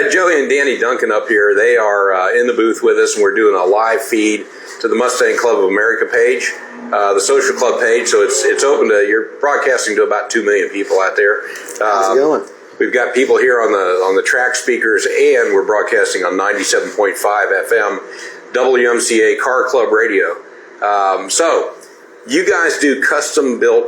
got Joey and Danny Duncan up here. They are in the booth with us, and we're doing a live feed to the Mustang Club of America page, the social club page. So it's open to, you're broadcasting to about 2 million people out there. How's it going? We've got people here on the track speakers, and we're broadcasting on 97.5 FM WMCA Car Club Radio. So you guys do custom built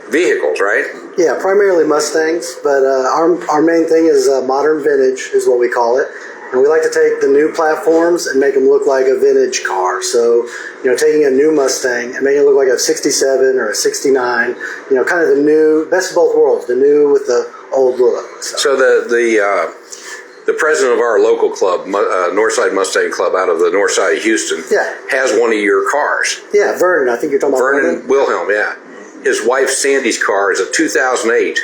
vehicles, right? Yeah, primarily Mustangs, but our main thing is modern vintage is what we call it. And we like to take the new platforms and make them look like a vintage car. So, taking a new Mustang and making it look like a 67 or a 69, kind of the new, best of both worlds, the new with the old look. So the president of our local club, Northside Mustang Club out of the north side of Houston, has one of your cars. Yeah, Vernon, I think you're talking about Vernon Wilhelm, yeah. His wife Sandy's car is a 2008.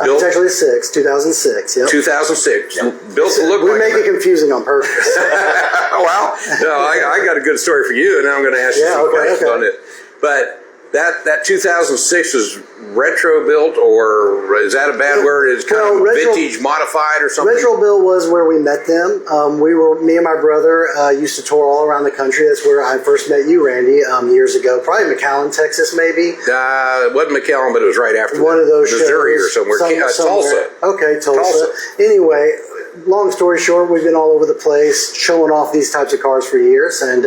It's actually 2006. Yep. 2006. Yep. Built to look we like make it confusing on purpose. Well, no, I got a good story for you, and now I'm going to ask you some questions on it. But that 2006 is retro built, or is that a bad word? It's kind of vintage modified or something? Retro built was where we met them. Me and my brother used to tour all around the country. That's where I first met you, Randy, years ago. Probably McAllen, Texas, maybe. It wasn't McAllen, but it was right after one of those Missouri shows, or somewhere. Tulsa. Okay, Tulsa. Anyway, long story short, we've been all over the place showing off these types of cars for years. And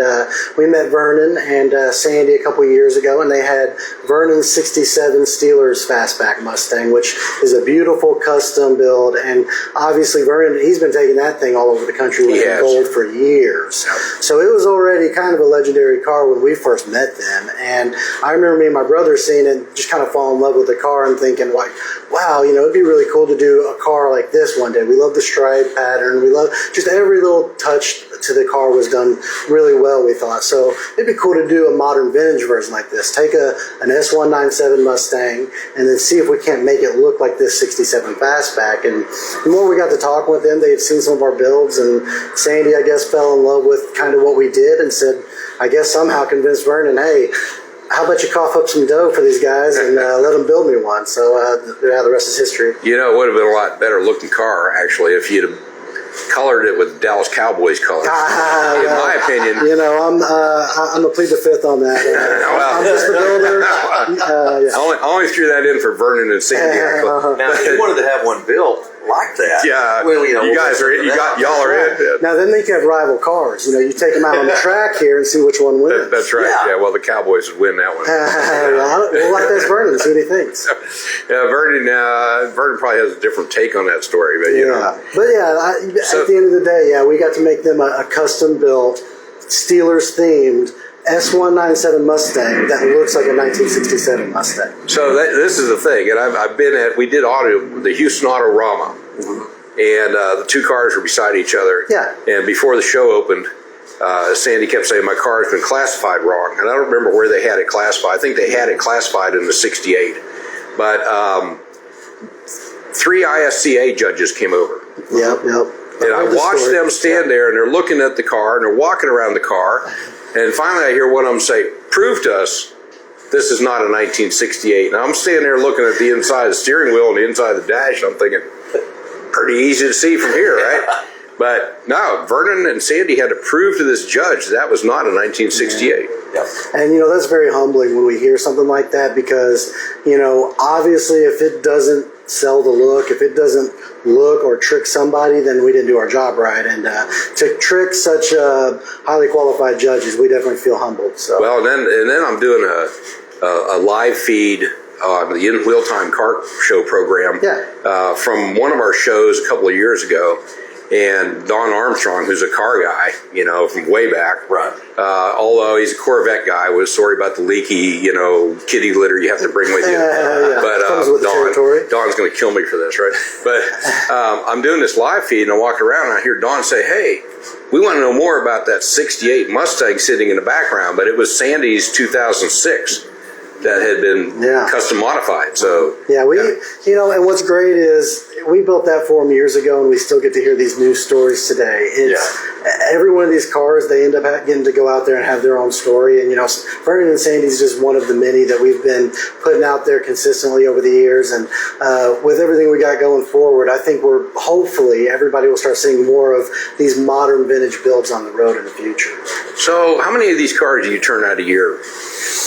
we met Vernon and Sandy a couple of years ago, and they had Vernon's 67 Steelers Fastback Mustang, which is a beautiful custom build. And obviously, Vernon, he's been taking that thing all over the country with gold for years. So it was already kind of a legendary car when we first met them. And I remember me and my brother seeing it, just kind of fall in love with the car and thinking, like, wow, it'd be really cool to do a car like this one day. We love the stripe pattern. We love just every little touch to the car was done really well, we thought. So it'd be cool to do a modern vintage version like this. Take an S197 Mustang and then see if we can't make it look like this 67 Fastback. And the more we got to talk with them, they had seen some of our builds, and Sandy, I guess, fell in love with kind of what we did and said, I guess somehow convinced Vernon, hey, how about you cough up some dough for these guys and let them build me one? So the rest is history. It would have been a lot better looking car, actually, if you'd have colored it with Dallas Cowboys colors. In my opinion. I'm going to plead the fifth on that. I'm just the builder. I only threw that in for Vernon and Sandy. Now, if you wanted to have one built like that, well, you guys are in. Y'all are in. Now then, they can have rival cars. You take them out on the track here and see which one wins. That's right. Yeah. Well, the Cowboys would win that one. We'll let this Vernon see what he thinks. Vernon probably has a different take on that story, but at the end of the day, we got to make them a custom built, Steelers themed S197 Mustang that looks like a 1967 Mustang. So this is the thing, and we did the Houston Autorama, and the two cars were beside each other. Yeah. And before the show opened, Sandy kept saying my car's been classified wrong, and I don't remember where they had it classified. I think they had it classified in the 68, but 3 ISCA judges came over. Yep. And I watched them stand there, and they're looking at the car, and they're walking around the car. And finally, I hear one of them say, prove to us this is not a 1968. And I'm standing there looking at the inside of the steering wheel and the inside of the dash, and I'm thinking, pretty easy to see from here, right? But no, Vernon and Sandy had to prove to this judge that was not a 1968. Yep. And, that's very humbling when we hear something like that because, obviously if it doesn't sell the look, if it doesn't look or trick somebody, then we didn't do our job right. And to trick such highly qualified judges, we definitely feel humbled. So. Well, and then I'm doing a live feed on the In Wheel Time Car Show program from one of our shows a couple of years ago. And Don Armstrong, who's a car guy, from way back. Right. Although he's a Corvette guy, was sorry about the leaky, kitty litter you have to bring with you. But Don's going to kill me for this, right? But I'm doing this live feed, and I walk around, and I hear Don say, hey, we want to know more about that 68 Mustang sitting in the background. But it was Sandy's 2006. That had been custom modified. So and what's great is we built that for them years ago, and we still get to hear these news stories today. Every one of these cars, they end up getting to go out there and have their own story. And, Vernon and Sandy's just one of the many that we've been putting out there consistently over the years. And with everything we got going forward, I think hopefully everybody will start seeing more of these modern vintage builds on the road in the future. So how many of these cars do you turn out a year?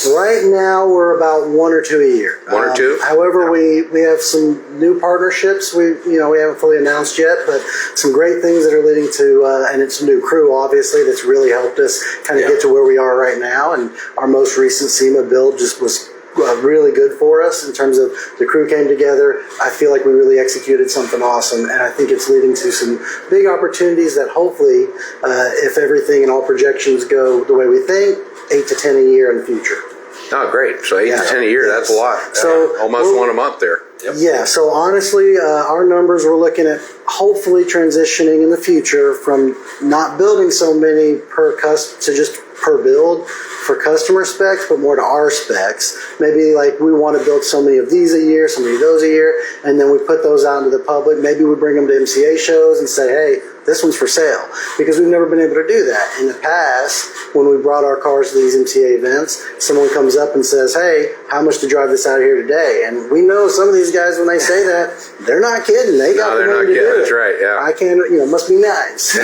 Right now, we're about 1 or 2 a year. 1 or 2? However, we have some new partnerships. We haven't fully announced yet, but some great things that are leading to, and it's a new crew, obviously, that's really helped us kind of get to where we are right now. And our most recent SEMA build just was really good for us in terms of the crew came together. I feel like we really executed something awesome, and I think it's leading to some big opportunities that hopefully, if everything and all projections go the way we think, 8 to 10 a year in the future. Oh, great. So 8 to 10 a year, that's a lot. So almost one a month there. Yep. Yeah, so honestly, our numbers, we're looking at hopefully transitioning in the future from not building so many to just per build for customer specs, but more to our specs. Maybe like we want to build so many of these a year, so many of those a year, and then we put those out into the public. Maybe we bring them to MCA shows and say, hey, this one's for sale, because we've never been able to do that. In the past, when we brought our cars to these MTA events, someone comes up and says, hey, how much to drive this out here today? And we know some of these guys, when they say that, they're not kidding. They got the money to do it. That's right, yeah. I can't, must be nice.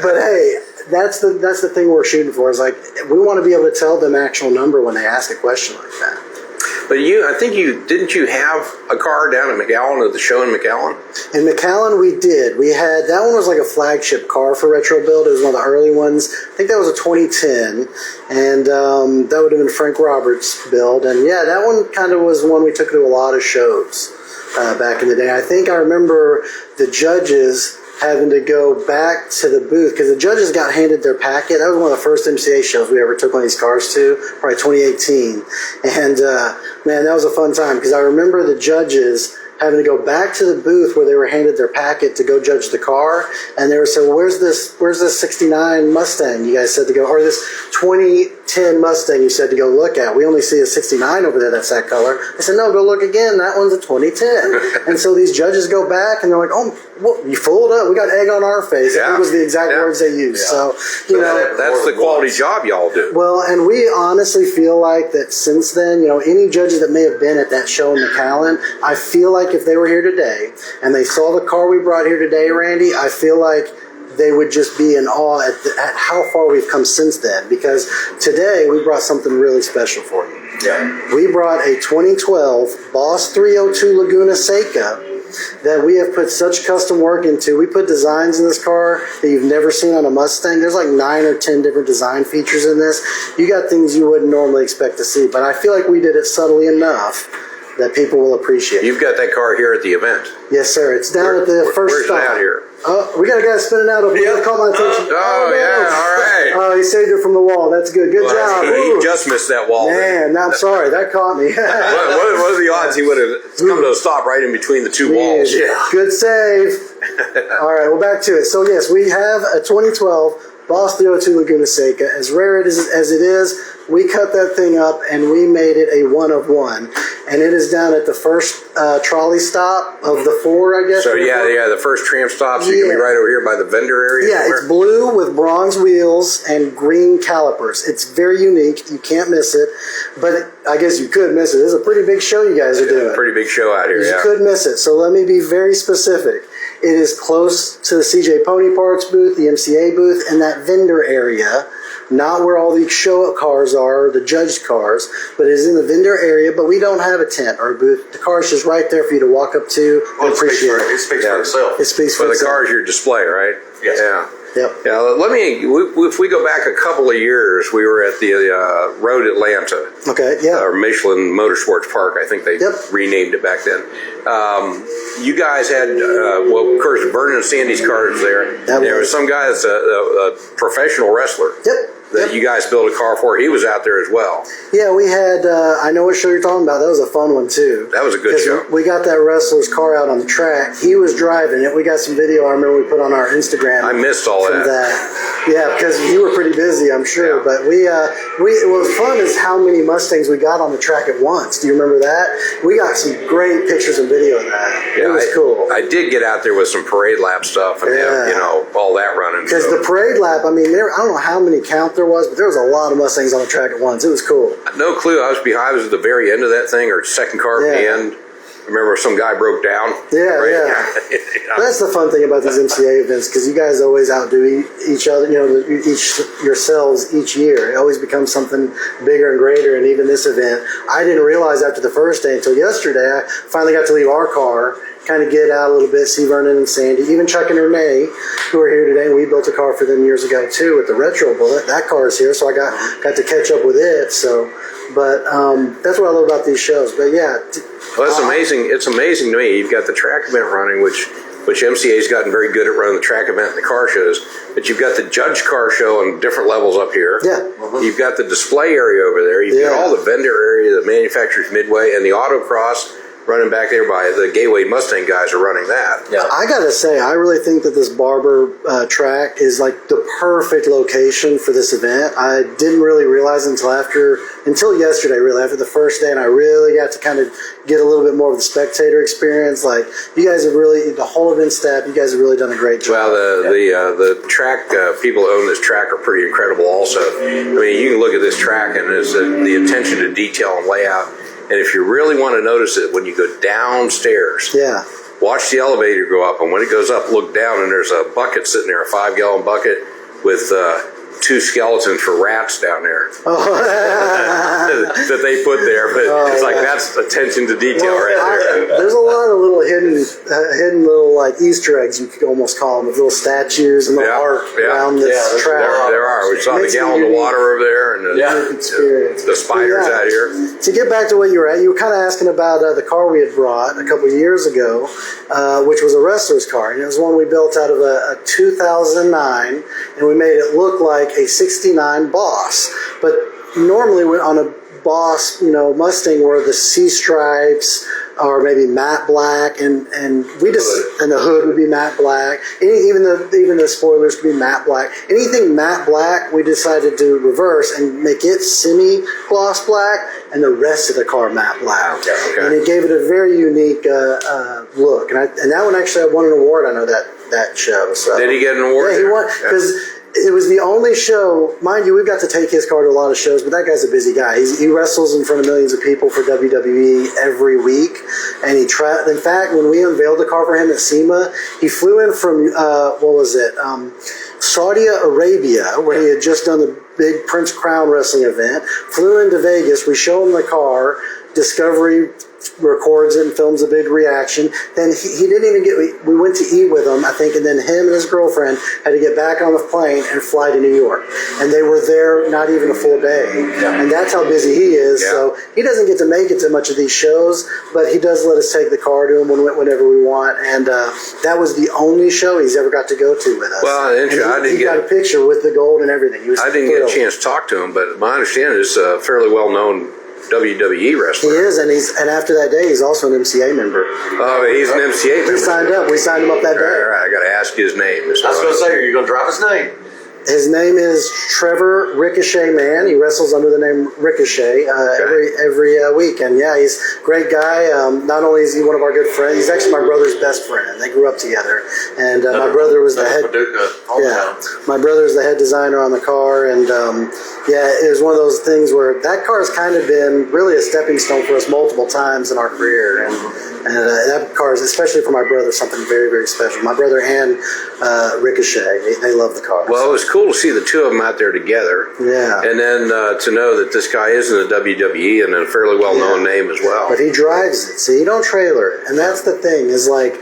But hey, that's the thing we're shooting for, is like, we want to be able to tell them actual number when they ask a question like that. But didn't you have a car down in McAllen at the show in McAllen? In McAllen, we did. We had, that one was like a flagship car for Retro Build. It was one of the early ones. I think that was a 2010, and that would have been Frank Roberts' build. And yeah, that one kind of was one we took to a lot of shows back in the day. I think I remember the judges having to go back to the booth, because the judges got handed their packet. That was one of the first MCA shows we ever took one of these cars to, probably 2018. And man, that was a fun time, because I remember the judges having to go back to the booth where they were handed their packet to go judge the car, and they were saying, well, where's this 69 Mustang you guys said to go, or this 2010 Mustang you said to go look at? We only see a 69 over there that's that color. I said, no, go look again, that one's a 2010. And so these judges go back and they're like, oh, well, you fooled us, we got egg on our face. Yeah. That was the exact words they used. Yeah. So that's the quality job y'all do. Well, and we honestly feel like that since then, any judges that may have been at that show in McAllen, I feel like if they were here today and they saw the car we brought here today, Randy, I feel like they would just be in awe at how far we've come since then, because today we brought something really special for you. Yeah. We brought a 2012 Boss 302 Laguna Seca that we have put such custom work into. We put designs in this car that you've never seen on a Mustang. There's like 9 or 10 different design features in this. You got things you wouldn't normally expect to see, but I feel like we did it subtly enough that people will appreciate. You've got that car here at the event. Yes, sir. It's down at the first stop. Where's it out here? Oh, we got a guy spinning out over here. That caught my attention. Oh, yeah, all right. Oh, he saved it from the wall. That's good. Good job. He just missed that wall. Man, I'm sorry. That caught me. what are the odds he would have come to a stop right in between the two walls? Yeah. Good save. All right, well, back to it. So, yes, we have a 2012 Boss 302 Laguna Seca. As rare as it is, we cut that thing up and we made it a one of one. And it is down at the first trolley stop of the 4, I guess. So, yeah, the first tram stop. So you can be right over here by the vendor area. Yeah, it's blue with bronze wheels and green calipers. It's very unique. You can't miss it. But I guess you could miss it. This is a pretty big show you guys are doing. Pretty big show out here, You could miss it. So let me be very specific. It is close to the CJ Pony Parts booth, the MCA booth, and that vendor area. Not where all the show cars are, the judged cars, but it is in the vendor area. But we don't have a tent or a booth. The car is just right there for you to walk up to and appreciate. It speaks for itself. It speaks for itself. The car is your display, right? Yes. Yeah. Yep. Yeah, if we go back a couple of years, we were at the Road Atlanta. Okay, yeah. Or Michelin Motorsports Park, I think they renamed it back then. You guys had, of course, Vernon and Sandy's cars there. There was some guy that's a professional wrestler. Yep. that you guys built a car for. He was out there as well. Yeah, we had, I know what show you're talking about. That was a fun one, too. That was a good show. We got that wrestler's car out on the track. He was driving it. We got some video I remember we put on our Instagram. I missed all that. Yeah, because you were pretty busy, I'm sure. Yeah. But what was fun is how many Mustangs we got on the track at once. Do you remember that? We got some great pictures and video of that. Yeah, it was cool. I did get out there with some parade lap stuff and have, all that running. Because the parade lap, I mean, I don't know how many count there was, but there was a lot of Mustangs on the track at once. It was cool. No clue. I was at the very end of that thing, or second car at the end. I remember some guy broke down. Yeah, right? That's the fun thing about these MCA events, because you guys always outdo each other, yourselves each year. It always becomes something bigger and greater, and even this event. I didn't realize after the first day until yesterday, I finally got to leave our car, kind of get out a little bit, see Vernon and Sandy, even Chuck and Renee, who are here today. We built a car for them years ago too with the Retro Bullet. That car is here, so I got to catch up with it. So, but that's what I love about these shows. But yeah, well, it's amazing. It's amazing to me. You've got the track event running, which MCA's gotten very good at running the track event and the car shows. But you've got the judge car show on different levels up here. Yeah. You've got the display area over there. You've got all the vendor area, the manufacturer's midway, and the autocross running back there by the Gateway Mustang guys are running that. Yeah. I gotta say, I really think that this Barber track is like the perfect location for this event. I didn't really realize until yesterday, really, after the first day, and I really got to kind of get a little bit more of the spectator experience. Like, you guys have really, the whole event staff, you guys have really done a great job. Well, the track people who own this track are pretty incredible also. I mean, you can look at this track and it's the attention to detail and layout. And if you really want to notice it, when you go downstairs, watch the elevator go up. And when it goes up, look down, and there's a bucket sitting there, a 5-gallon bucket with 2 skeletons for rats down there that they put there. But it's like that's attention to detail right there. There's a lot of little hidden little like Easter eggs, you could almost call them, with little statues and the art around this track. There are. We saw the gallon of water over there and the spiders out here. To get back to what you were at, you were kind of asking about the car we had brought a couple of years ago, which was a wrestler's car. And it was one we built out of a 2009, and we made it look like a 69 Boss. But normally on a Boss, Mustang, where the C stripes or maybe matte black, and the hood would be matte black. Even the spoilers could be matte black. Anything matte black, we decided to reverse and make it semi gloss black, and the rest of the car matte black. Okay. And it gave it a very unique look. And that one actually won an award. I know that show. So. Did he get an award? Yeah, he won because. It was the only show, mind you, we've got to take his car to a lot of shows, but that guy's a busy guy. He wrestles in front of millions of people for WWE every week. And in fact, when we unveiled the car for him at SEMA, he flew in from, Saudi Arabia, where he had just done the big Prince Crown wrestling event, flew into Vegas, we show him the car, Discovery records it and films a big reaction. Then he didn't even we went to eat with him, I think, and then him and his girlfriend had to get back on the plane and fly to New York. And they were there not even a full day. Yeah. And that's how busy he is. Yeah. So he doesn't get to make it to much of these shows, but he does let us take the car to him whenever we want. And that was the only show he's ever got to go to with us. Well, he got a picture with the gold and everything. I didn't get a chance to talk to him, but my understanding is a fairly well-known WWE wrestler. He is, and after that day, he's also an MCA member. Oh, he's an MCA member. He signed up. We signed him up that day. All right, I got to ask you his name. I was going to say, are you going to drop his name? His name is Trevor Ricochet Man. He wrestles under the name Ricochet every week. And yeah, he's a great guy. Not only is he one of our good friends, he's actually my brother's best friend. They grew up together. And my brother was the head. My brother's the head designer on the car. And it was one of those things where that car has kind of been really a stepping stone for us multiple times in our career. And that car is, especially for my brother, something very, very special. My brother and Ricochet, they love the car. Well, it was cool to see the two of them out there together. Yeah. And then to know that this guy is in the WWE and a fairly well-known name as well. But he drives it. See, you don't trailer it. And that's the thing, is like,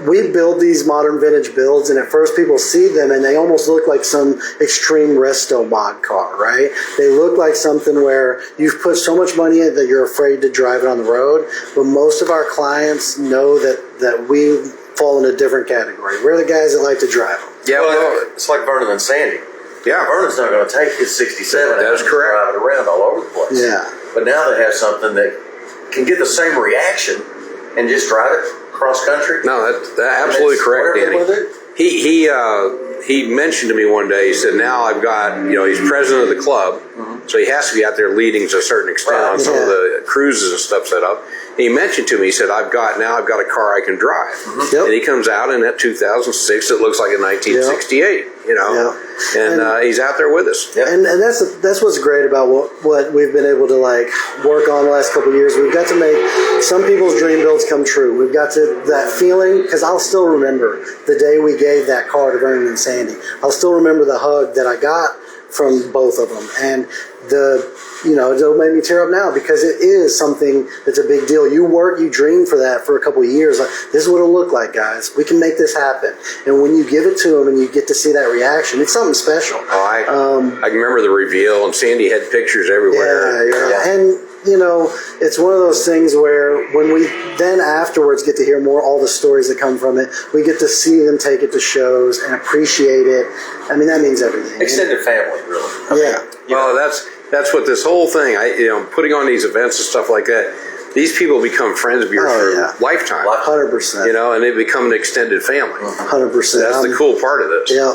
we build these modern vintage builds, and at first people see them and they almost look like some extreme resto mod car, right? They look like something where you've put so much money in it that you're afraid to drive it on the road. But most of our clients know that we fall in a different category. We're the guys that like to drive them. Yeah, well, it's like Vernon and Sandy. Yeah. Vernon's not going to take his 67 That is and correct. drive it around all over the place. Yeah. But now they have something that can get the same reaction and just drive it cross country. No, that's absolutely correct, Danny. He mentioned to me one day, he said, now I've got, he's president of the club, so he has to be out there leading to a certain extent on some of the cruises and stuff set up. And he mentioned to me, he said, I've got a car I can drive. Yep. And he comes out in that 2006, it looks like a 1968, and he's out there with us. Yep. And that's what's great about what we've been able to work on the last couple of years. We've got to make some people's dream builds come true. We've got to that feeling, because I'll still remember the day we gave that car to Vernon and Sandy. I'll still remember the hug that I got from both of them, and it'll make me tear up now because it is something that's a big deal. You dream for that for a couple of years. Like, this is what it'll look like, guys. We can make this happen. And when you give it to them and you get to see that reaction, it's something special. I can remember the reveal, and Sandy had pictures everywhere. Yeah. And it's one of those things where when we then afterwards get to hear all the stories that come from it, we get to see them take it to shows and appreciate it. I mean, that means everything. Extended family, really. Well, that's what this whole thing, putting on these events and stuff like that, these people become friends of yours for lifetime. 100%. And they become an extended family. 100%. That's the cool part of this. Yeah.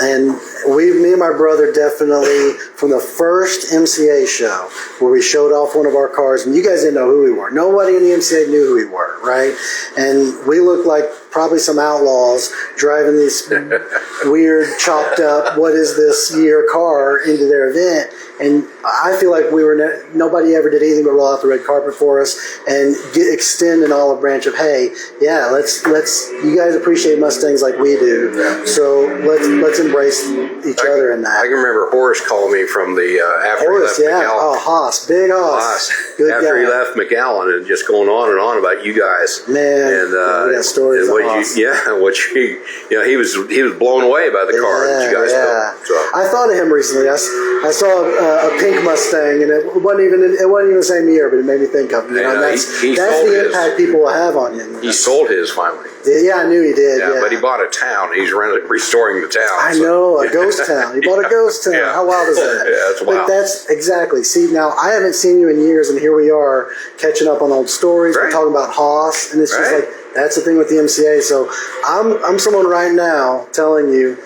And me and my brother definitely, from the first MCA show where we showed off one of our cars, and you guys didn't know who we were. Nobody in the MCA knew who we were, right? And we looked like probably some outlaws driving this weird, chopped up, what is this year car into their event. And I feel like nobody ever did anything but roll out the red carpet for us and extend an olive branch of, hey, let's you guys appreciate Mustangs like we do. Yeah. So let's embrace each other in that. I can remember Horace calling me from the after Horace, he left McAllen. Oh, Haas, big Haas. Good after guy. He left McAllen, and just going on and on about you guys. Man, we got stories of Haas. He was blown away by the car that you guys built. So. I thought of him recently. I saw a pink Mustang, and it wasn't even the same year, but it made me think of him. That's the impact people will have on you. He sold his finally. Yeah, I knew he did. Yeah, but he bought a town. He's restoring the town. I know, a ghost town. He bought a ghost town. Yeah. How wild is that? Yeah, that's wild. But that's exactly. See, now I haven't seen you in years, and here we are catching up on old stories. Right. We're talking about Haas, and it's just like that's the thing with the MCA. So I'm someone right now telling you,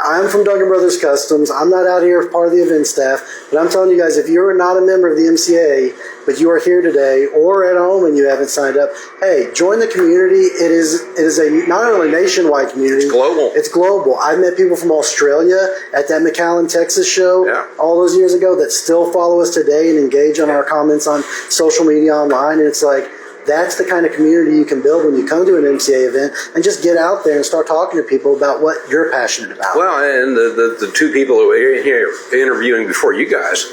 I'm from Duncan Brothers Customs. I'm not out here as part of the event staff, but I'm telling you guys, if you're not a member of the MCA, but you are here today or at home and you haven't signed up, hey, join the community. It is a not only nationwide community. It's global. It's global. I've met people from Australia at that McAllen, Texas show all those years ago that still follow us today and engage on our comments on social media online. And it's like, that's the kind of community you can build when you come to an MCA event and just get out there and start talking to people about what you're passionate about. Well, and the two people that were here interviewing before you guys,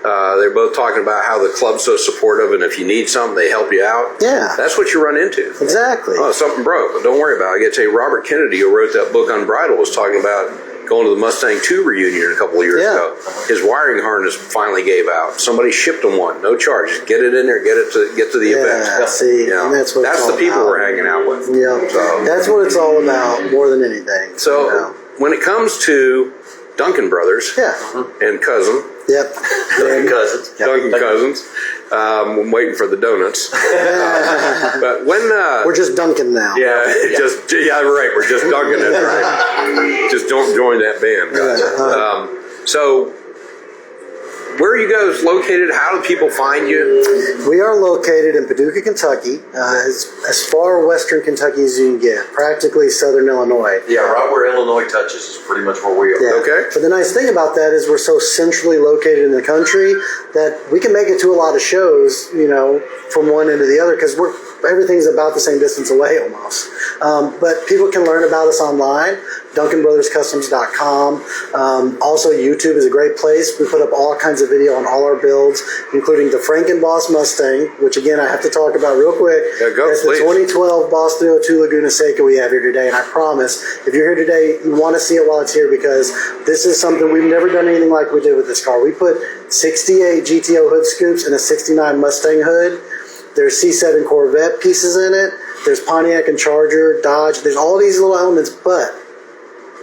they're both talking about how the club's so supportive, and if you need something, they help you out. Yeah. That's what you run into. Exactly. Oh, something broke. But don't worry about it. I got to tell you, Robert Kennedy, who wrote that book Unbridled, was talking about going to the Mustang 2 reunion a couple of years ago. His wiring harness finally gave out. Somebody shipped him one, no charge. Just get it in there, get to the event. See, and that's what that's the people we're hanging out with. Yeah, so, that's what it's all about more than anything. So when it comes to Duncan Brothers and cousin. Yep. Duncan Cousins. Duncan Cousins. I'm waiting for the donuts. But when we're just Duncan now. Right. We're just Duncan. That's right. Just don't join that band, guys. So, where are you guys located? How do people find you? We are located in Paducah, Kentucky, as far western Kentucky as you can get, practically southern Illinois. Yeah, right where Illinois touches is pretty much where we are. Yeah. Okay. But the nice thing about that is we're so centrally located in the country that we can make it to a lot of shows, from one end to the other, because everything's about the same distance away almost. But people can learn about us online, DuncanBrothersCustoms.com. Also, YouTube is a great place. We put up all kinds of video on all our builds, including the Frankenboss Mustang, which again I have to talk about real quick. That's the 2012 Boss 302 Laguna Seca we have here today, and I promise, if you're here today, you want to see it while it's here, because this is something we've never done anything like we did with this car. We put 68 GTO hood scoops and a 69 Mustang hood. There's C7 Corvette pieces in it. There's Pontiac and Charger, Dodge. There's all these little elements, but...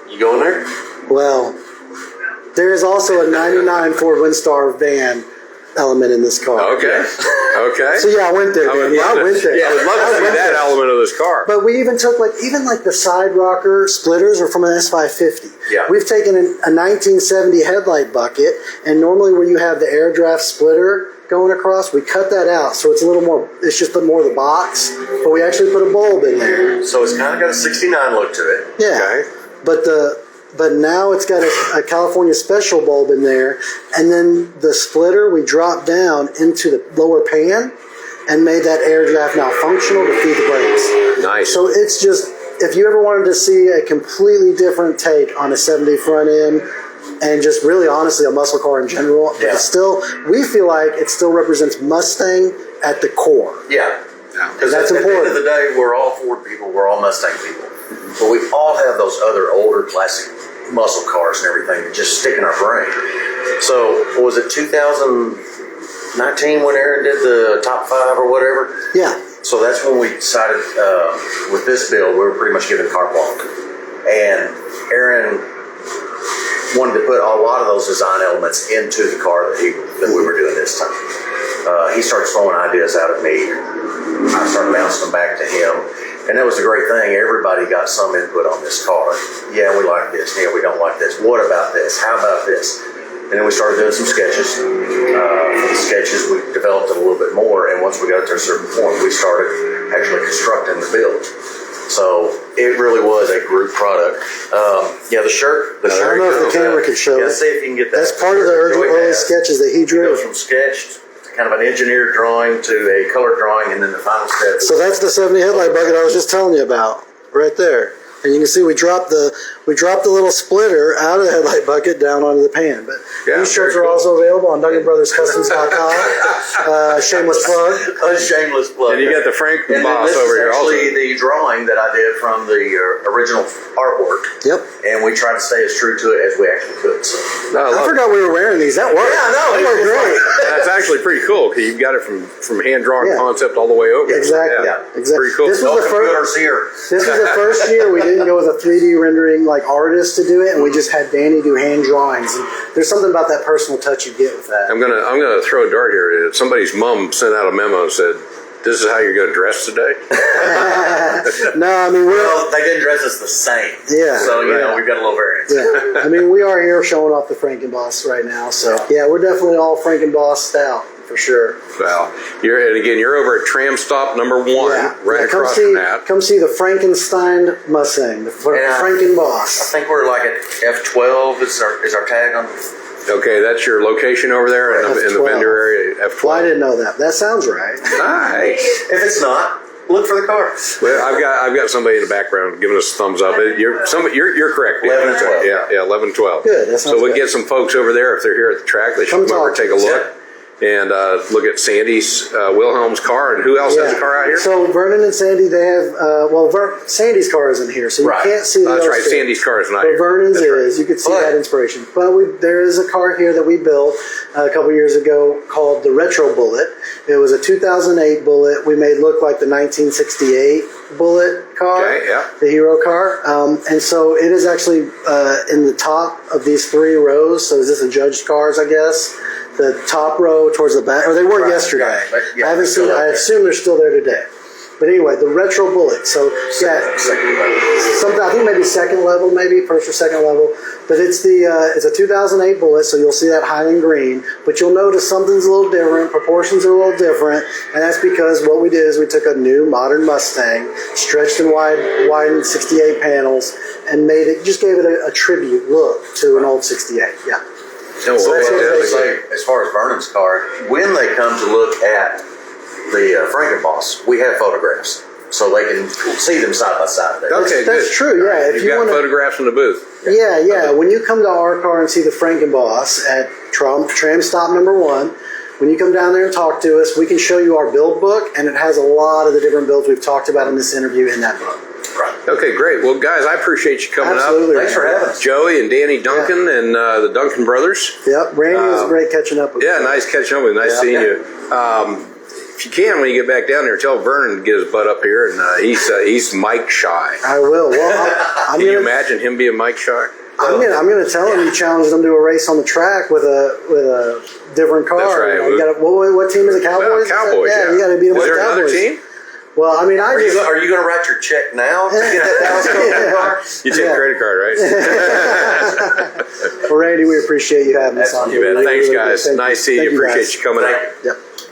You going there? Well, There is also a 99 Ford Windstar van element in this car. Okay. Okay. So yeah, I went there, Danny. I went there. I would love to see that element of this car. But we even took like the side rocker splitters are from an S550. Yeah. We've taken a 1970 headlight bucket, and normally where you have the air draft splitter going across, we cut that out, so it's a little more. It's just more of the box, but we actually put a bulb in there. So it's kind of got a 69 look to it. Yeah. Okay. But now it's got a California special bulb in there, and then the splitter we dropped down into the lower pan and made that air draft now functional to feed the brakes. Nice. So it's just, if you ever wanted to see a completely different take on a 70 front end, and just really honestly a muscle car in general, but it's still, we feel like it still represents Mustang at the core. Yeah. Because That's at the end important. of the day, we're all Ford people, we're all Mustang people. But we all have those other older classic muscle cars and everything that just stick in our brain. So, was it 2019 when Aaron did the top 5 or whatever? Yeah. So that's when we decided with this build, we were pretty much given carte blanche. And Aaron wanted to put a lot of those design elements into the car that we were doing this time. He started throwing ideas out at me. I started bouncing them back to him. And that was the great thing. Everybody got some input on this car. Yeah, we like this. Yeah, we don't like this. What about this? How about this? And then we started doing some sketches. From the sketches, we developed it a little bit more. And once we got to a certain point, we started actually constructing the build. So it really was a group product. Yeah, the shirt. I don't know if the camera can show it. See if you can get that. That's part of the early sketches that he It drew. goes from sketched to kind of an engineered drawing to a color drawing, and then the final step. So that's the 70 headlight bucket I was just telling you about, right there. And you can see we dropped the little splitter out of the headlight bucket down onto the pan. But these shirts are also available on DuncanBrothersCustoms.com. Shameless plug. A shameless plug. And you got the Frankenboss this over is here also. actually the drawing that I did from the original artwork. Yep. And we tried to stay as true to it as we actually could. So. No, I forgot we were wearing these. That worked. Yeah, no, That worked great. That's actually pretty cool because you've got it from hand-drawn Yeah. concept all the way over. Exactly. Yeah. Exactly. Pretty cool. This was No the computers first. here. This was the first year we didn't go with a 3D rendering like artist to do it, and we just had Danny do hand drawings. And there's something about that personal touch you get with that. I'm gonna throw a dart here. Somebody's mom sent out a memo and said, "This is how you're going to dress today." No, I mean Well, they didn't dress us the same. Yeah. So, you know, we've got a little variance. yeah. I mean, we are here showing off the Frankenboss right now, so yeah, we're definitely all Frankenbossed out for sure. Well, you're over at Tram Stop number 1, right come across see, from that. Come see the Frankenstein Mustang, the I Frankenboss. think we're like at F12 is our tag on. Okay, that's your location over there in the F12. vendor area, F12. Well, I didn't know that. That sounds right. Nice. If it's not, look for the car. Well, I've got somebody in the background giving us a thumbs up. You're correct. 11 and 12. Yeah, 11, 12. Good, that sounds So we'll good. get some folks over there if they're here at the track. They should Come come over and talk take a to us. look. And look at Sandy's Wilhelm's car, and who else has a car out here? So Vernon and Sandy, they have, Sandy's car isn't here, so you Right. can't see the That's other right. two. Sandy's car is not But here. Vernon's That's right. is. You could see But- that inspiration. But there is a car here that we built a couple years ago called the Retro Bullet. It was a 2008 Bullet. We made look like the 1968 Bullet car, Okay, yeah. the hero car. And so it is actually in the top of these 3 rows. So is this a judged cars, I guess? The top row towards the back, or they were Right, yesterday. yeah, but yeah, I haven't they're still seen. up I there. assume they're still there today. But anyway, the Retro Bullet. So yeah, something I think maybe second level, maybe first or second level. But it's a 2008 Bullet, so you'll see that Highland green. But you'll notice something's a little different. Proportions are a little different, and that's because what we did is we took a new modern Mustang, stretched and widened 68 panels, and just gave it a tribute look to an old 68. Yeah. No, So well, that's what yeah, they say as far as Vernon's car. When they come to look at the Frankenboss, we have photographs so they can see them side by side. There. Okay, That's good. true, yeah. All right. If You've you got wanna- photographs in the booth. Yeah. When you come to our car and see the Frankenboss at Tram Stop number 1, when you come down there and talk to us, we can show you our build book, and it has a lot of the different builds we've talked about in this interview in that book. Right. Okay, great. Well, guys, I appreciate you coming Absolutely. up. Thanks for having us. Joey and Danny Duncan and the Duncan brothers. Yep, Randy was great catching up with you. Yeah, nice catching up with you. Nice Yeah. seeing you. If you can, when you get back down there, tell Vernon to get his butt up here. And he's mic shy. I will. Well, I'm Can you gonna, imagine him being mic shy? I'm gonna tell him you challenged them to a race on the track with a different car. That's right. You gotta, what team is it? Cowboys? Cowboys. Yeah, you got to beat them Was with there another Cowboys. team? Well, I mean, Are you going to write your check now to get that $1,000 car? You take credit card, right? Well, Randy, we appreciate you having us on. You bet. Really, Thanks, really good. guys. Thank Nice you. seeing you. Thank Appreciate guys. you coming out. Yep.